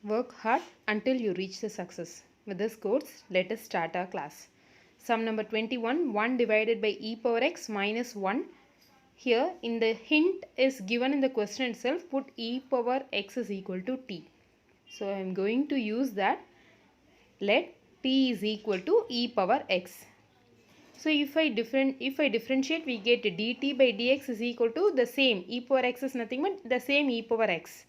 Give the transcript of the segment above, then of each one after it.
Work hard until you reach the success. With this quotes, let us start our class. Sum number 21, 1 divided by e power x minus 1. Here in the hint is given in the question itself, put e power x is equal to t. So I am going to use that. Let t is equal to e power x. So if I differentiate, we get dt by dx is equal to the same. E power x is nothing but the same e power x.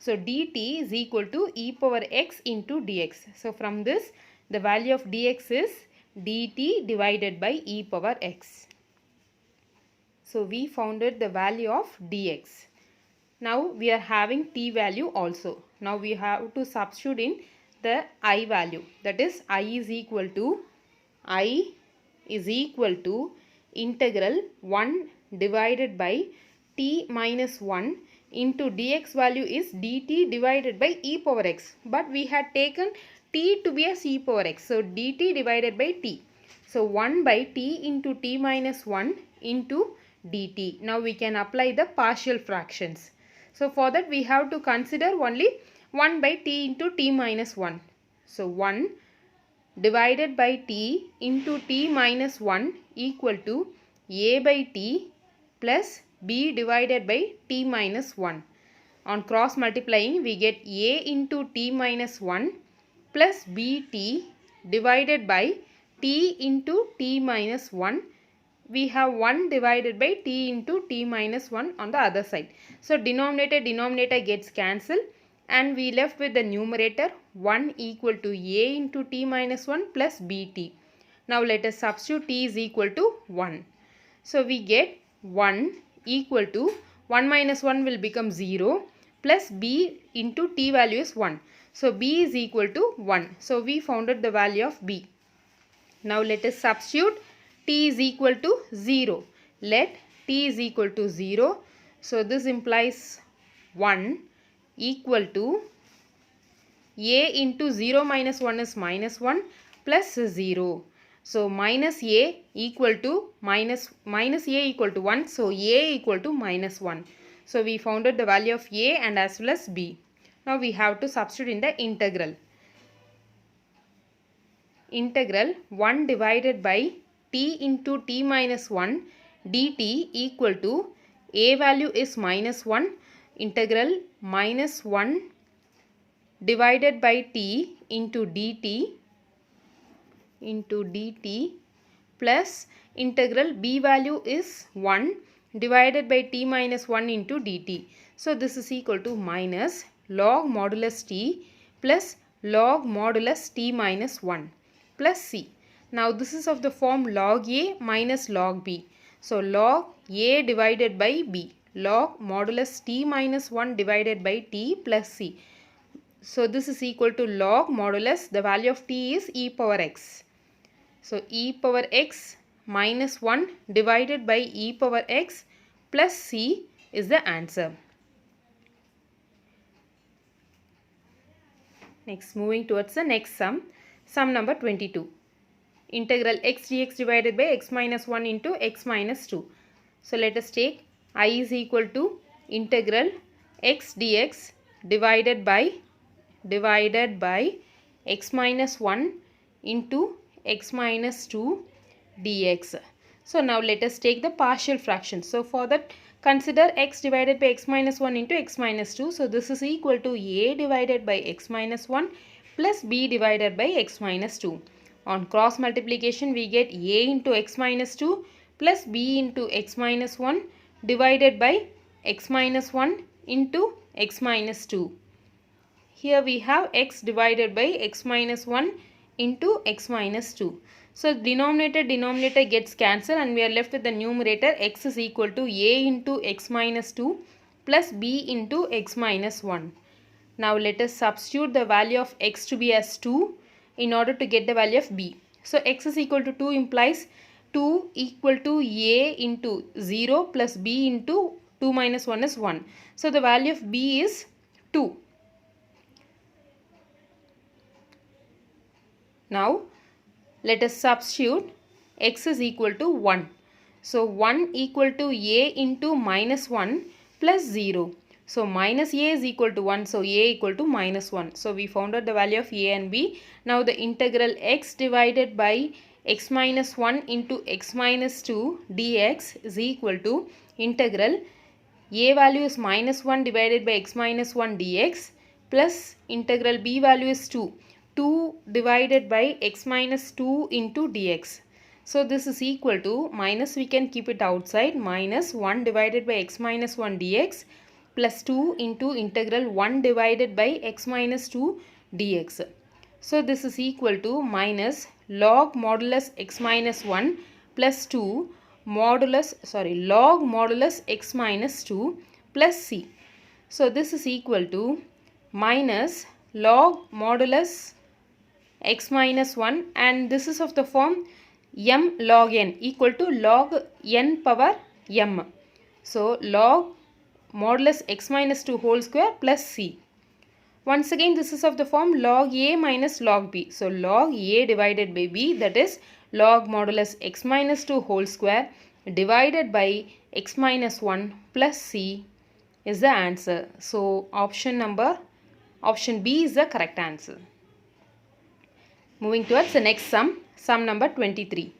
So dt is equal to e power x into dx. So from this, the value of dx is dt divided by e power x. So we founded the value of dx. Now we are having t value also. Now we have to substitute in the I value. That is I is equal to integral 1 divided by t minus 1 into dx value is dt divided by e power x. But we had taken t to be as e power x. So dt divided by t. So 1 by t into t minus 1 into dt. Now we can apply the partial fractions. So for that we have to consider only 1 by t into t minus 1. So 1 divided by t into t minus 1 equal to a by t plus b divided by t minus 1. On cross multiplying, we get a into t minus 1 plus bt divided by t into t minus 1. We have 1 divided by t into t minus 1 on the other side. So denominator gets cancelled and we left with the numerator 1 equal to a into t minus 1 plus bt. Now let us substitute t is equal to 1. So we get 1 equal to 1 minus 1 will become 0 plus b into t value is 1. So b is equal to 1. So we founded the value of b. Now let us substitute t is equal to 0. Let t is equal to 0. So this implies 1 equal to a into 0 minus 1 is minus 1 plus 0. So minus a equal to minus a equal to 1. So a equal to minus 1. So we founded the value of a and as well as b. Now we have to substitute in the integral. Integral 1 divided by t into t minus 1 dt equal to a value is minus 1. Integral minus 1 divided by t into dt plus integral b value is 1 divided by t minus 1 into dt. So this is equal to minus log modulus t plus log modulus t minus 1 plus c. Now this is of the form log a minus log b. So log a divided by b. Log modulus t minus 1 divided by t plus c. So this is equal to log modulus, the value of t is e power x. So e power x minus 1 divided by e power x plus c is the answer. Next, moving towards the next sum. Sum number 22. Integral x dx divided by x minus 1 into x minus 2. So let us take I is equal to integral x dx divided by x minus 1 into x minus 2 dx. So now let us take the partial fraction. So for that, consider x divided by x minus 1 into x minus 2. So this is equal to a divided by x minus 1 plus b divided by x minus 2. On cross multiplication, we get a into x minus 2 plus b into x minus 1 divided by x minus 1 into x minus 2. Here we have x divided by x minus 1 into x minus 2. So denominator gets cancelled and we are left with the numerator x is equal to a into x minus 2 plus b into x minus 1. Now let us substitute the value of x to be as 2 in order to get the value of b. So x is equal to 2 implies 2 equal to a into 0 plus b into 2 minus 1 is 1. So the value of b is 2. Now let us substitute x is equal to 1. So 1 equal to a into minus 1 plus 0. So minus a is equal to 1, so a equal to minus 1. So we found out the value of a and b. Now the integral x divided by x minus 1 into x minus 2 dx is equal to integral a value is minus 1 divided by x minus 1 dx plus integral b value is 2. 2 divided by x minus 2 into dx. So this is equal to minus, we can keep it outside, minus 1 divided by x minus 1 dx plus 2 into integral 1 divided by x minus 2 dx. So this is equal to minus log modulus x minus 1 plus 2 log modulus x minus 2 plus c. So this is equal to minus log modulus x minus 1, and this is of the form m log n equal to log n power m. So log modulus x minus 2 whole square plus c. Once again this is of the form log a minus log b. So log a divided by b, that is log modulus x minus 2 whole square divided by x minus 1 plus c is the answer. So option B is the correct answer. Moving towards the next sum number 23.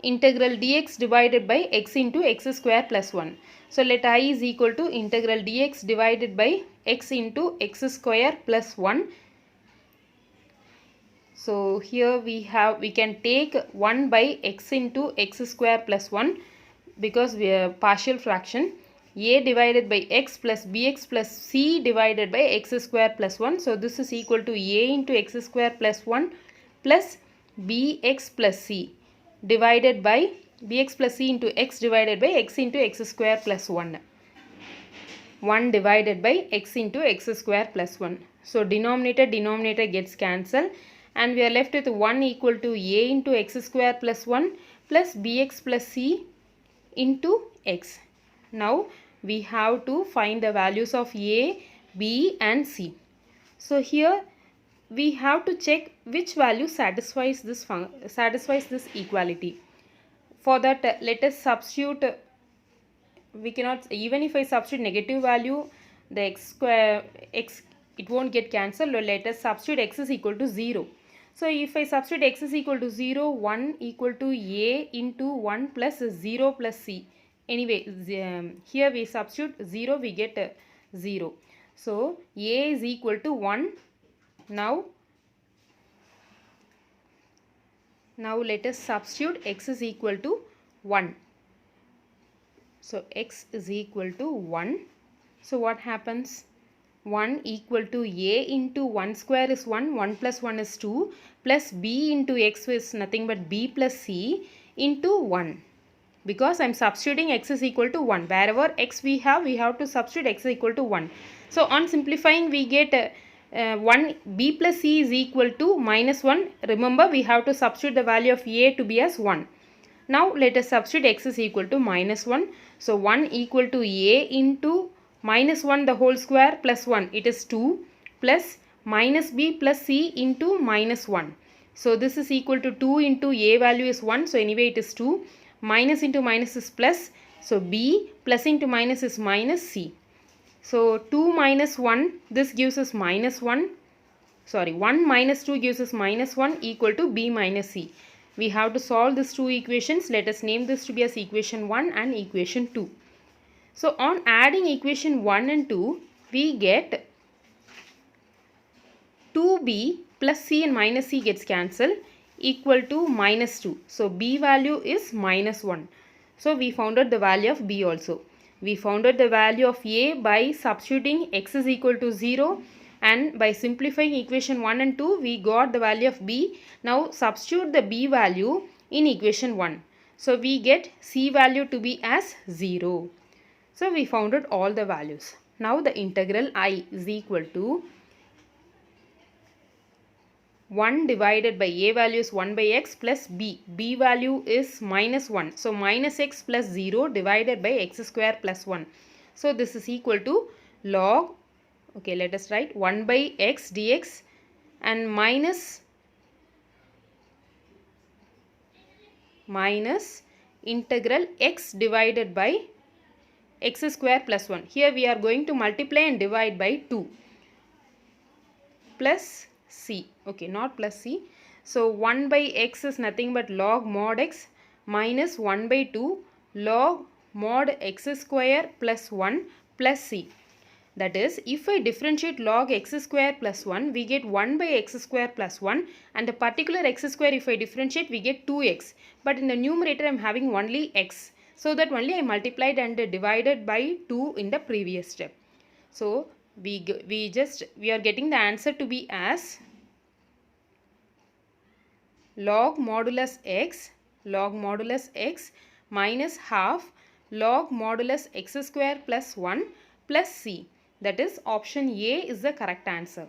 Integral dx divided by x into x square plus 1. So let I is equal to integral dx divided by x into x square plus 1. So here we can take 1 by x into x square plus 1 because we are partial fraction. A divided by x plus bx plus c divided by x square plus 1. So this is equal to a into x square plus 1 plus bx plus c divided by bx plus c into x divided by x into x square plus 1. 1 divided by x into x square plus 1. So denominator gets cancelled and we are left with 1 equal to a into x square plus 1 plus bx plus c into x. Now we have to find the values of a, b and c. So here we have to check which value satisfies this equality. For that let us substitute, we cannot, even if I substitute negative value, the x it won't get cancelled. Let us substitute x is equal to 0. So if I substitute x is equal to 0, 1 equal to a into 1 plus 0 plus c. Anyway, here we substitute 0, we get 0. So a is equal to 1. Now let us substitute x is equal to 1. So x is equal to 1. So what happens? 1 equal to a into 1 square is 1, 1 plus 1 is 2, plus b into x is nothing but b plus c into 1. Because I am substituting x is equal to 1. Wherever x we have to substitute x is equal to 1. So on simplifying we get 1 b plus c is equal to minus 1. Remember we have to substitute the value of a to be as 1. Now let us substitute x is equal to minus 1. So 1 equal to a into minus 1 the whole square plus 1, it is 2, plus minus b plus c into minus 1. So this is equal to 2 into a value is 1. So anyway it is 2. Minus into minus is plus. So b plus into minus is minus c. So 2 minus 1, this gives us minus 1. Sorry, 1 minus 2 gives us minus 1 equal to b minus c. We have to solve these two equations. Let us name this to be as equation 1 and equation 2. So on adding equation 1 and 2, we get 2b plus c and minus c gets cancelled equal to minus 2. So b value is minus 1. So we found out the value of b also. We found out the value of a by substituting x is equal to 0, and by simplifying equation 1 and 2 we got the value of b. Now substitute the b value in equation 1. So we get c value to be as 0. So we found out all the values. Now the integral I is equal to 1 divided by a value is 1 by x plus b. B value is minus 1. So minus x plus 0 divided by x square plus 1. So this is equal to log, okay, let us write 1 by x dx and minus integral x divided by x square plus 1. Here we are going to multiply and divide by 2 plus c. Okay, not plus c. So 1 by x is nothing but log mod x minus 1 by 2 log mod x square plus 1 plus c. That is, if I differentiate log x square plus 1, we get 1 by x square plus 1, and the particular x square, if I differentiate, we get 2x. But in the numerator, I am having only x. So that only I multiplied and divided by 2 in the previous step. So we are getting the answer to be as log modulus x minus half log modulus x square plus 1 plus c. That is, option A is the correct answer.